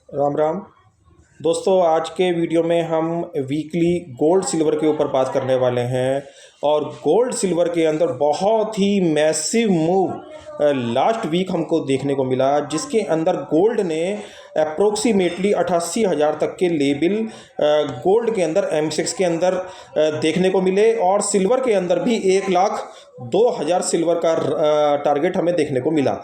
राम राम दोस्तों, आज के वीडियो में हम वीकली गोल्ड सिल्वर के ऊपर बात करने वाले हैं। और गोल्ड सिल्वर के अंदर बहुत ही मैसिव मूव लास्ट वीक हमको देखने को मिला, जिसके अंदर गोल्ड ने अप्रोक्सीमेटली 88,000 तक के लेवल गोल्ड के अंदर एमसेक्स के अंदर देखने को मिले। और सिल्वर के अंदर भी 1,02,000 सिल्वर का टारगेट हमें देखने को मिला।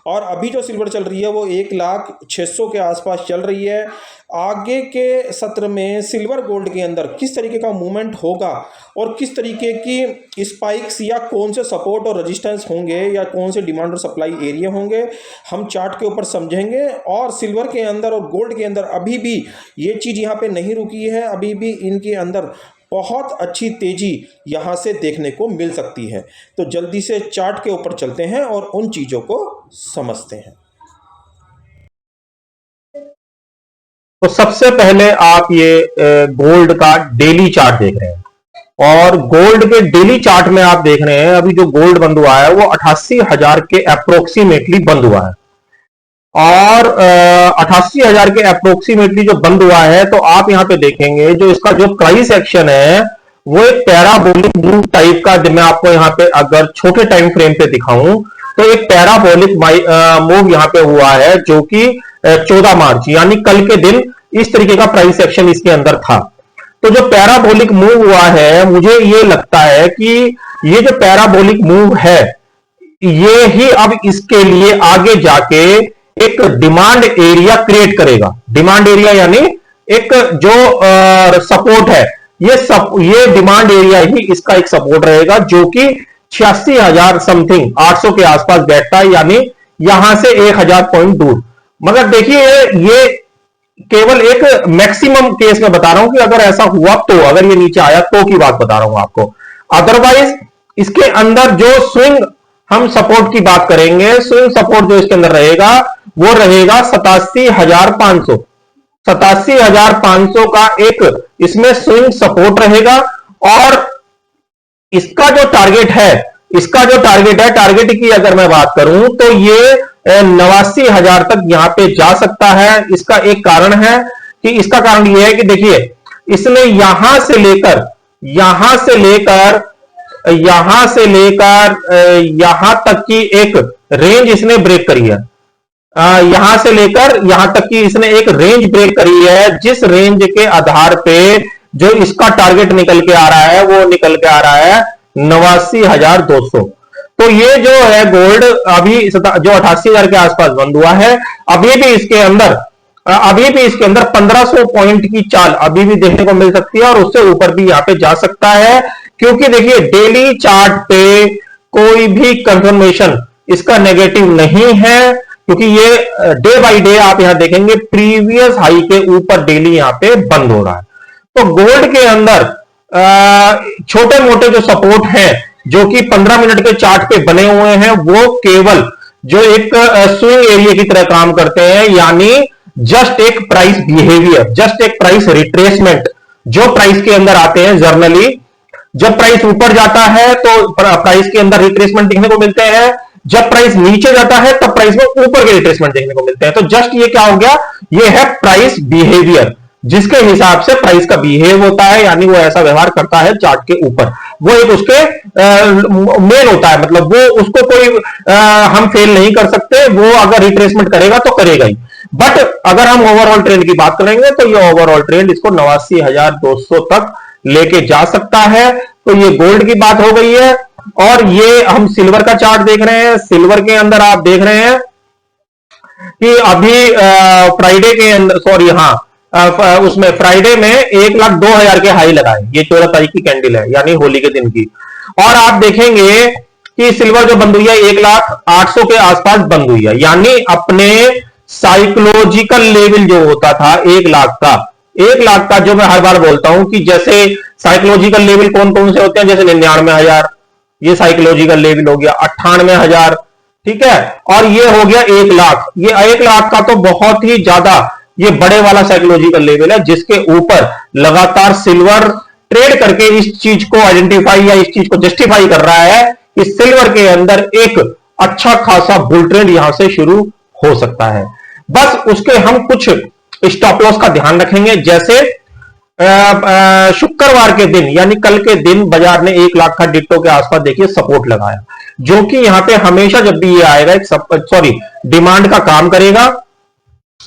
और अभी जो सिल्वर चल रही है वो 1,06,000 के आसपास चल रही है। आगे के सत्र में सिल्वर गोल्ड के अंदर किस तरीके का मूवमेंट होगा और किस तरीके की स्पाइक्स या कौन से सपोर्ट और रेजिस्टेंस होंगे या कौन से डिमांड और सप्लाई एरिया होंगे, हम चार्ट के ऊपर समझेंगे। और सिल्वर के अंदर और गोल्ड के अंदर अभी भी ये चीज़ यहाँ पे नहीं रुकी है, अभी भी इनके अंदर बहुत अच्छी तेज़ी यहाँ से देखने को मिल सकती है। तो जल्दी से चार्ट के ऊपर चलते हैं और उन चीज़ों को समझते हैं। तो सबसे पहले आप ये गोल्ड का डेली चार्ट देख रहे हैं और गोल्ड के डेली चार्ट में आप देख रहे हैं अभी जो गोल्ड बंद हुआ है वो 88,000 के अप्रोक्सीमेटली बंद हुआ है। और 88,000 के अप्रोक्सीमेटली जो बंद हुआ है, तो आप यहां पे देखेंगे जो इसका जो प्राइस एक्शन है वो एक पैराबोलिक मूव टाइप का, मैं आपको यहां पे अगर छोटे टाइम फ्रेम पे दिखाऊं तो एक पैराबोलिक मूव यहां पे हुआ है जो कि 14 मार्च यानी कल के दिन इस तरीके का प्राइस एक्शन इसके अंदर था। तो जो पैराबोलिक मूव हुआ है, मुझे ये लगता है कि ये जो पैराबोलिक मूव है ये ही अब इसके लिए आगे जाके एक डिमांड एरिया क्रिएट करेगा। डिमांड एरिया यानी एक जो सपोर्ट है, ये डिमांड एरिया ही इसका एक सपोर्ट रहेगा जो कि 86,000 समथिंग 800 के आसपास बैठता है, यानी यहां से 1,000 पॉइंट दूर। मगर देखिए ये केवल एक मैक्सिमम केस में बता रहा हूं कि अगर ऐसा हुआ तो, अगर ये नीचे आया तो की बात बता रहा हूं आपको। अदरवाइज इसके अंदर जो स्विंग हम सपोर्ट की बात करेंगे, स्विंग सपोर्ट जो इसके अंदर रहेगा वो रहेगा 87,500। 87,500 का एक इसमें स्विंग सपोर्ट रहेगा। और इसका जो टारगेट है, टारगेट की अगर मैं बात करूं तो ये 89,000 तक यहां पे जा सकता है। इसका एक कारण है कि इसका कारण यह है कि देखिए इसने यहां से लेकर यहां तक की एक रेंज इसने ब्रेक करी है। यहां से लेकर यहां तक की इसने एक रेंज ब्रेक करी है, जिस रेंज के आधार पे जो इसका टारगेट निकल के आ रहा है वो निकल के आ रहा है 89,200। तो ये जो है गोल्ड अभी जो 88,000 के आसपास बंद हुआ है, अभी भी इसके अंदर 1,500 पॉइंट की चाल अभी भी देखने को मिल सकती है और उससे ऊपर भी यहां पे जा सकता है। क्योंकि देखिए डेली चार्ट पे कोई भी कंफर्मेशन इसका नेगेटिव नहीं है, क्योंकि ये डे बाय डे आप यहां देखेंगे प्रीवियस हाई के ऊपर डेली यहां पे बंद हो रहा है। तो गोल्ड के अंदर छोटे मोटे जो सपोर्ट हैं जो कि 15 मिनट के चार्ट पे बने हुए हैं, वो केवल जो एक स्विंग एरिया की तरह काम करते हैं, यानी जस्ट एक प्राइस बिहेवियर, जस्ट एक प्राइस रिट्रेसमेंट जो प्राइस के अंदर आते हैं। जर्नली जब प्राइस ऊपर जाता है तो प्राइस के अंदर रिट्रेसमेंट देखने को मिलते हैं, जब प्राइस नीचे जाता है तब प्राइस में ऊपर के रिट्रेसमेंट देखने को मिलते हैं। तो जस्ट ये क्या हो गया, ये है प्राइस बिहेवियर, जिसके हिसाब से प्राइस का बिहेव होता है, यानी वो ऐसा व्यवहार करता है चार्ट के ऊपर। वो एक उसके मेन होता है, मतलब वो उसको कोई हम फेल नहीं कर सकते। वो अगर रिट्रेसमेंट करेगा तो करेगा ही। बट अगर हम ओवरऑल ट्रेंड की बात करेंगे तो ये ओवरऑल ट्रेंड इसको 89,200 तक लेके जा सकता है। तो ये गोल्ड की बात हो गई है। और ये हम सिल्वर का चार्ट देख रहे हैं। सिल्वर के अंदर आप देख रहे हैं कि अभी फ्राइडे के अंदर, सॉरी उसमें फ्राइडे में 1,02,000 के हाई लगाए, ये 14 तारीख की कैंडल है यानी होली के दिन की। और आप देखेंगे कि सिल्वर जो बंद हुई है 1,08,000 के आसपास बंद हुई है, यानी अपने साइकोलॉजिकल लेवल जो होता था 1,00,000 का जो मैं हर बार बोलता हूं कि जैसे साइकोलॉजिकल लेवल कौन कौन से होते हैं, जैसे 99,000 ये साइकोलॉजिकल लेवल हो गया, 98,000, ठीक है। और ये हो गया 1,00,000। ये 1,00,000 का तो बहुत ही ज्यादा ये बड़े वाला साइकोलॉजिकल लेवल है, जिसके ऊपर लगातार सिल्वर ट्रेड करके इस चीज को आइडेंटिफाई या इस चीज को जस्टिफाई कर रहा है कि सिल्वर के अंदर एक अच्छा खासा बुल ट्रेंड यहां से शुरू हो सकता है। बस उसके हम कुछ स्टॉप लॉस का ध्यान रखेंगे। जैसे शुक्रवार के दिन यानी कल के दिन बाजार ने 1 लाख का डिट्टो के आसपास देखिए सपोर्ट लगाया, जो कि यहां पे हमेशा जब भी ये आएगा एक डिमांड का काम करेगा।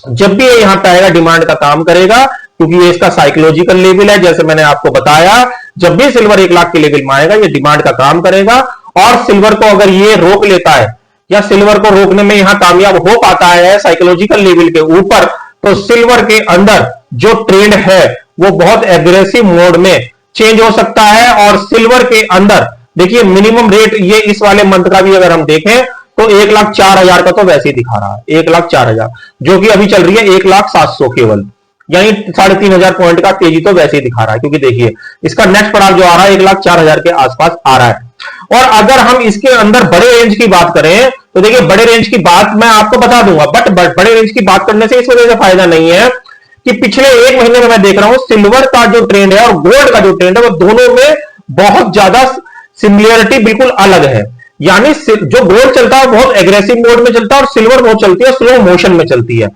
जब भी ये यहां पे आएगा डिमांड का काम करेगा, क्योंकि ये इसका साइकोलॉजिकल लेवल है। जैसे मैंने आपको बताया, जब भी सिल्वर 1 लाख के लेवल में आएगा ये डिमांड का काम करेगा, और सिल्वर को अगर ये रोक लेता है या सिल्वर को रोकने में यहां कामयाब हो पाता है साइकोलॉजिकल लेवल के ऊपर, तो सिल्वर के अंदर जो ट्रेंड है वो बहुत एग्रेसिव मोड में चेंज हो सकता है। और सिल्वर के अंदर देखिए मिनिमम रेट ये इस वाले मंथ का भी अगर हम देखें तो 1,04,000 का तो वैसे ही दिखा रहा है, 1,04,000, जो कि अभी चल रही है 1,07,000 केवल, यानी 3,500 पॉइंट का तेजी तो वैसे ही दिखा रहा है, क्योंकि देखिए इसका नेक्स्ट पड़ाव जो आ रहा है 1,04,000 के आसपास आ रहा है। और अगर हम इसके अंदर बड़े रेंज की बात करें तो देखिए बड़े रेंज की बात मैं आपको बता दूंगा, बट बड़े रेंज की बात करने से इस वजह से फायदा नहीं है कि पिछले 1 महीने में मैं देख रहा हूं सिल्वर का जो ट्रेंड है और गोल्ड का जो ट्रेंड है वो दोनों में बहुत ज्यादा सिमिलरिटी बिल्कुल अलग है। यानी जो गोल्ड चलता है बहुत एग्रेसिव मोड में चलता है और सिल्वर बहुत चलती है स्लो मोशन में चलती है।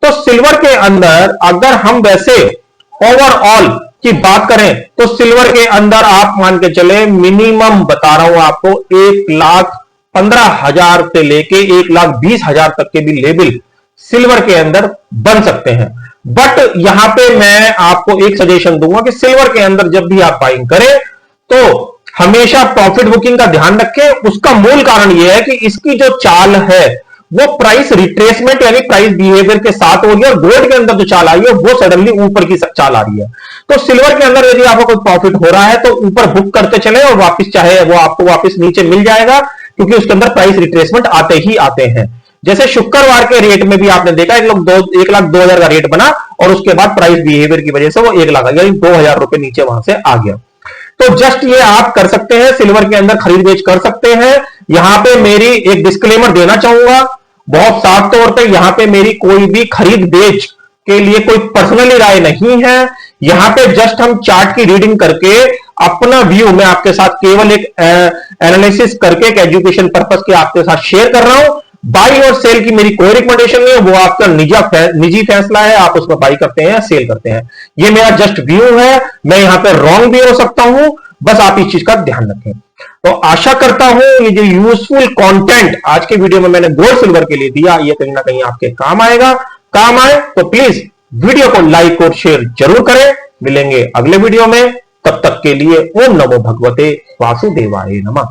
तो सिल्वर के अंदर अगर हम वैसे ओवरऑल की बात करें तो सिल्वर के अंदर आप मान के चले मिनिमम बता रहा हूं आपको 1,15,000 से लेके 1,20,000 तक के भी लेवल सिल्वर के अंदर बन सकते हैं। बट यहां पे मैं आपको एक सजेशन दूंगा कि सिल्वर के अंदर जब भी आप बाइंग करें तो हमेशा प्रॉफिट बुकिंग का ध्यान रखें। उसका मूल कारण यह है कि इसकी जो चाल है वो प्राइस रिट्रेसमेंट यानी प्राइस बिहेवियर के साथ हो रही है, और गोल्ड के अंदर जो चाल आई है वो सडनली ऊपर की चाल आ रही है। तो सिल्वर के अंदर यदि आपको कोई प्रॉफिट हो रहा है तो ऊपर बुक करते चले और वापस चाहे वो आपको वापस नीचे मिल जाएगा, क्योंकि उसके अंदर प्राइस रिट्रेसमेंट आते ही आते हैं। जैसे शुक्रवार के रेट में भी आपने देखा 1,02,000 का रेट बना और उसके बाद प्राइस बिहेवियर की वजह से वो 1 लाख यानी 2,000 रुपए नीचे वहां से आ गया। तो जस्ट ये आप कर सकते हैं, सिल्वर के अंदर खरीद बेच कर सकते हैं। यहां पे मेरी एक डिस्क्लेमर देना चाहूंगा बहुत साफ तौर पे, यहां पे मेरी कोई भी खरीद बेच के लिए कोई पर्सनली राय नहीं है। यहां पे जस्ट हम चार्ट की रीडिंग करके अपना व्यू मैं आपके साथ केवल एक एनालिसिस करके एक एजुकेशन पर्पस के आपके साथ शेयर कर रहा हूं। बाई और सेल की मेरी कोई रिकमेंडेशन नहीं है, वो आपका निजी फैसला है, आप उसमें बाई करते हैं या सेल करते हैं। ये मेरा जस्ट व्यू है, मैं यहां पे रॉन्ग भी हो सकता हूं, बस आप इस चीज का ध्यान रखें। तो आशा करता हूं ये जो यूजफुल कंटेंट आज के वीडियो में मैंने गोल्ड सिल्वर के लिए दिया ये कहीं ना कहीं आपके काम आएगा। काम आए तो प्लीज वीडियो को लाइक और शेयर जरूर करें। मिलेंगे अगले वीडियो में, तब तक के लिए ओम नमो भगवते वासुदेवाय नमः।